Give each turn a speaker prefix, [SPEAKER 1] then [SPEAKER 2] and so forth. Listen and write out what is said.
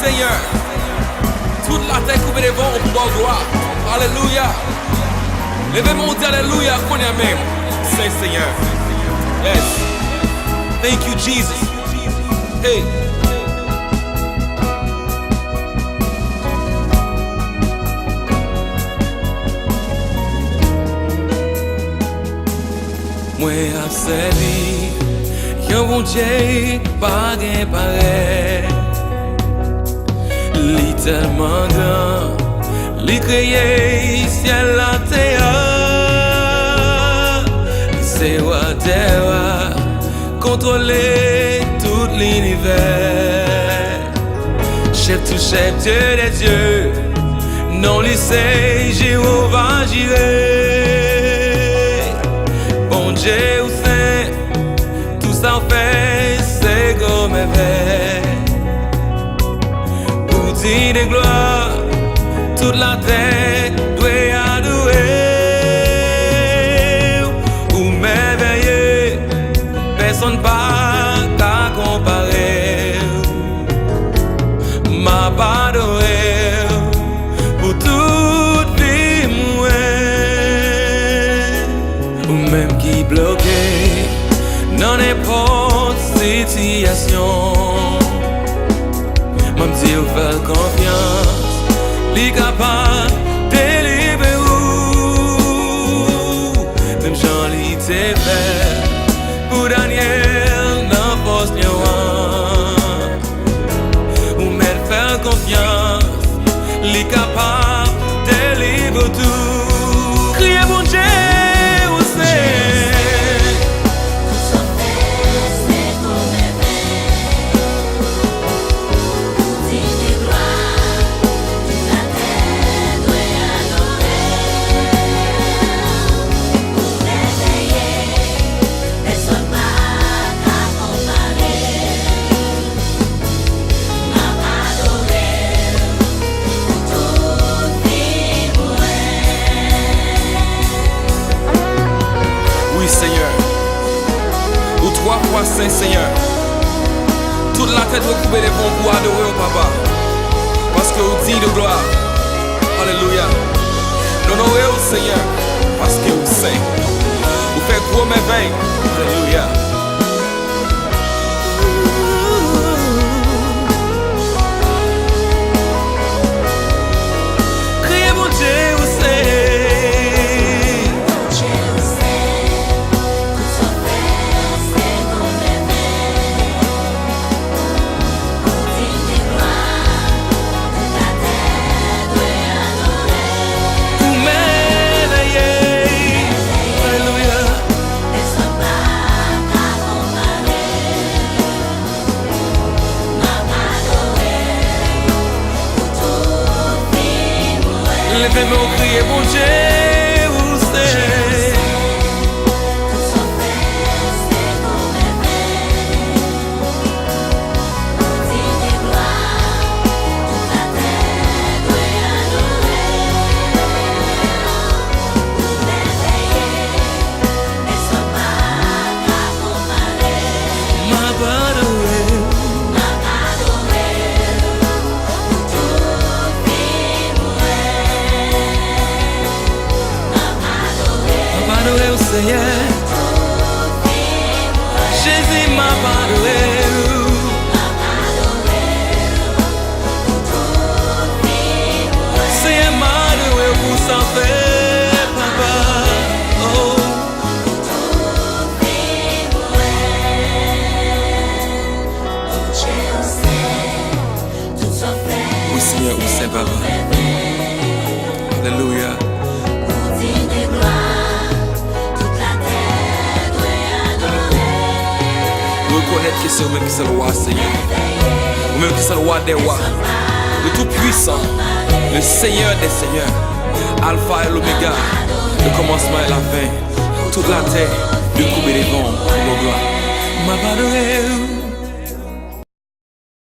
[SPEAKER 1] Seigneur. Toute la terre couverte de vent pour voir gloire. Alléluia. Levez-moi, dit Alléluia, qu'on y a même. Saint Seigneur. Yes. Thank you, Jesus. Hey. Moi a servi, yon bon Dieu pas gain pareil. Li tellement grand, li créé ciel la terre. C'est roi des rois, contrôler tout l'univers. Chef tout chef, Dieu des dieux, non lui c'est Jéhovah Jireh. Bon Dieu ou saint, tout ça fait c'est comme éveil. Pour dire de gloire, toute la terre doit adorer. Ou m'éveiller, personne pas qu'à comparer. M'a pas adoré pour toute vie mouée. Ou même qui bloqué dans n'importe situation. Même si vous faites confiance, li capable délivrer vous. Même Jean li t'est fait pour Daniel dans poste lion. Ou même faire confiance, li capable délivrer tout. Criez mon Dieu. Seigneur, ou trois fois Saint Seigneur, toute la tête recouverte de bons pour adorer au Papa, parce que vous dites de gloire. Alléluia. Honorez au Seigneur, parce que vous saint. Vous faites gros merveilles. Alléluia. Criez mon Dieu, vous saint. Levez-moi, criez mon Dieu, vous savez. Seigneur, Jésus m'a adoré. Seigneur m'a adoré pour s'en faire, Papa. Oh. Oui, Seigneur, oui, c'est Papa. Alléluia. Reconnaître que c'est vous-même qui c'est le roi, Seigneur. Vous-même qui c'est le roi des rois, le tout-puissant, le Seigneur des seigneurs, Alpha et l'Oméga, le commencement et la fin. Toute la terre, le couper des vents pour nos gloires.